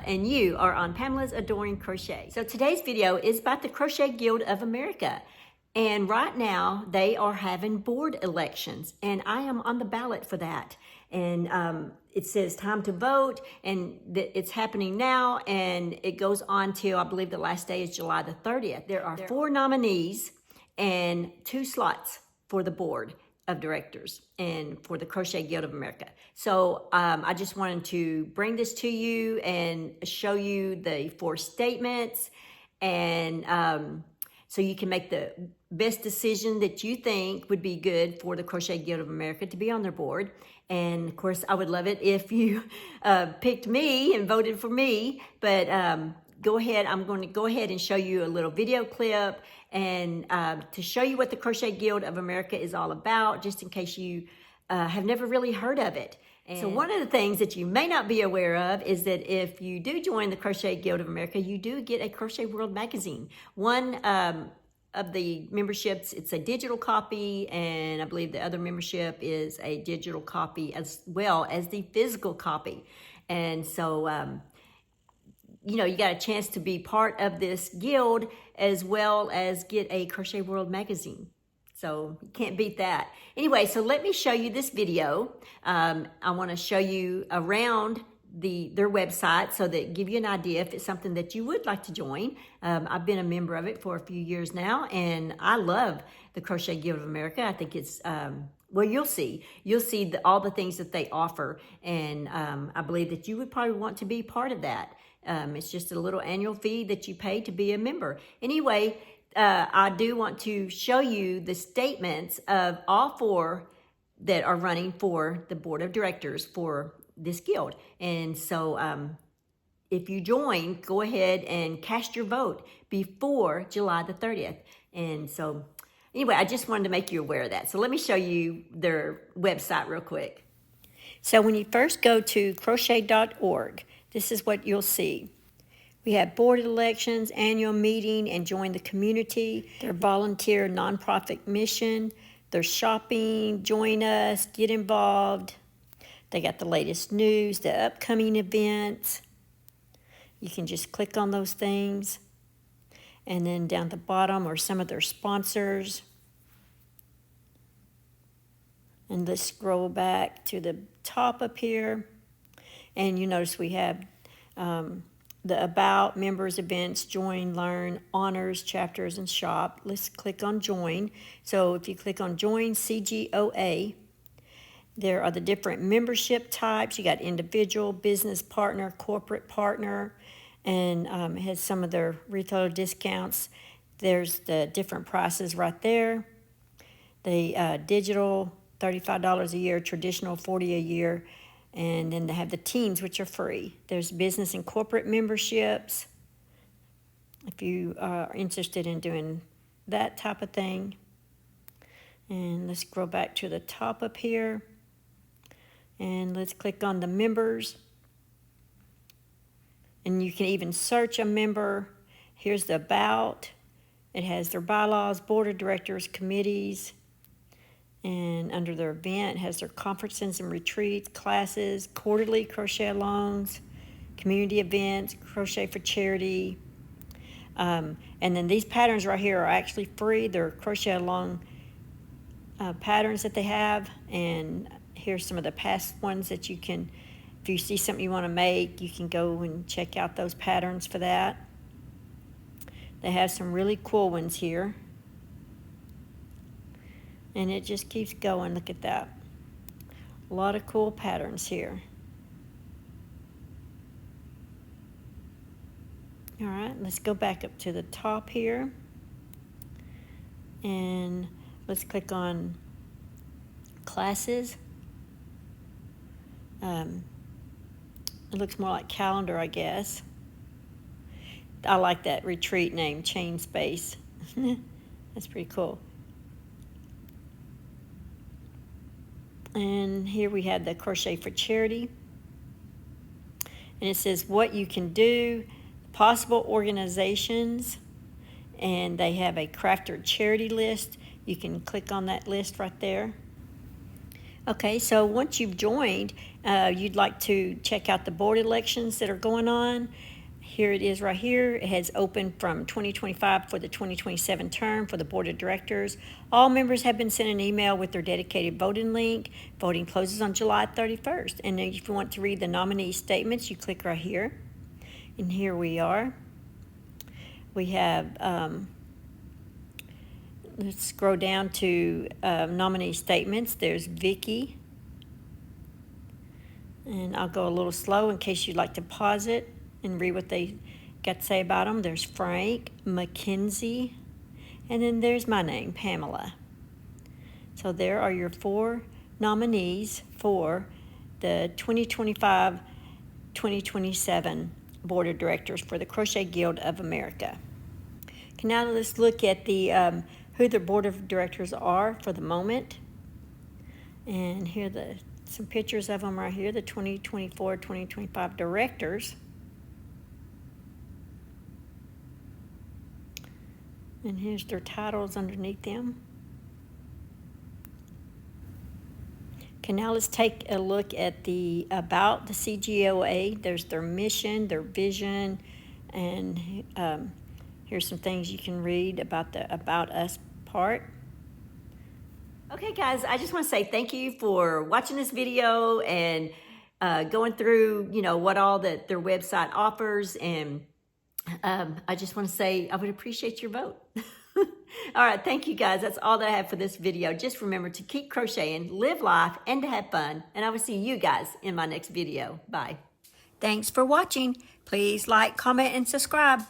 and you are on Pamela's Adoring Crochet. So today's video is about the Crochet Guild of America. And right now they are having board elections, and I am on the ballot for that. And it says time to vote, and it's happening now, and it goes on till, I believe the last day is July the 30th. There are 4 nominees and 2 slots for the board of directors and for the Crochet Guild of America. So I just wanted to bring this to you and show you the 4 statements, and so you can make the best decision that you think would be good for the Crochet Guild of America to be on their board. And of course, I would love it if you picked me and voted for me, but go ahead. I'm going to go ahead and show you a little video clip and to show you what the Crochet Guild of America is all about, just in case you have never really heard of it. And so one of the things that you may not be aware of is that if you do join the Crochet Guild of America, you do get a Crochet World magazine. One of the memberships, it's a digital copy, and I believe the other membership is a digital copy as well as the physical copy. And so, you know, you got a chance to be part of this guild as well as get a Crochet World magazine. So you can't beat that. Anyway, so let me show you this video. I want to show you around their website so that give you an idea if it's something that you would like to join. I've been a member of it for a few years now, and I love the Crochet Guild of America. I think it's, well, you'll see all the things that they offer, and I believe that you would probably want to be part of that. It's just a little annual fee that you pay to be a member. Anyway, I do want to show you the statements of all 4 that are running for the board of directors for this guild. And so if you join, go ahead and cast your vote before July the 30th. And so anyway, I just wanted to make you aware of that. So let me show you their website real quick. So when you first go to crochet.org, this is what you'll see. We have board elections, annual meeting, and join the community, their volunteer nonprofit mission, their shopping, join us, get involved. They got the latest news, the upcoming events. You can just click on those things. And then down at the bottom are some of their sponsors. And let's scroll back to the top up here. And you notice we have the About, Members, Events, Join, Learn, Honors, Chapters, and Shop. Let's click on Join. So if you click on Join CGOA, there are the different membership types. You got individual, business partner, corporate partner, and it has some of their retailer discounts. There's the different prices right there. The digital, $35 a year, traditional, $40 a year. And then they have the teams, which are free. There's business and corporate memberships, if you are interested in doing that type of thing. And let's scroll back to the top up here. And let's click on the members. And you can even search a member. Here's the About. It has their bylaws, board of directors, committees. And under their event, it has their conferences and retreats, classes, quarterly crochet alongs, community events, crochet for charity. And then these patterns right here are actually free. They're crochet along patterns that they have. And here's some of the past ones that you can, if you see something you want to make, you can go and check out those patterns for that. They have some really cool ones here. And it just keeps going. Look at that. A lot of cool patterns here. All right, let's go back up to the top here. And let's click on classes. It looks more like calendar, I guess. I like that retreat name, Chain Space. That's pretty cool. And here we have the Crochet for Charity. And it says what you can do, possible organizations, and they have a crafter charity list. You can click on that list right there. Okay, so once you've joined, you'd like to check out the board elections that are going on. Here it is right here. It has opened from 2025 for the 2027 term for the board of directors. All members have been sent an email with their dedicated voting link. Voting closes on July 31st. And then if you want to read the nominee statements, you click right here. And here we are. We have, let's scroll down to nominee statements. There's Vicky. And I'll go a little slow in case you'd like to pause it and read what they got to say about them. There's Frank, Mackenzie, and then there's my name, Pamela. So there are your 4 nominees for the 2025-2027 Board of Directors for the Crochet Guild of America. Okay, now let's look at the who the Board of Directors are for the moment. And here are some pictures of them right here, the 2024-2025 directors. And here's their titles underneath them. Okay, now let's take a look at the about the CGOA. There's their mission, their vision, and here's some things you can read about the About Us part. Okay, guys, I just want to say thank you for watching this video and going through, what all that their website offers. And I just want to say I would appreciate your vote. All right, thank you, guys. That's all that I have for this video. Just remember to keep crocheting, live life, and to have fun. And I will see you guys in my next video. Bye. Thanks for watching. Please like, comment, and subscribe.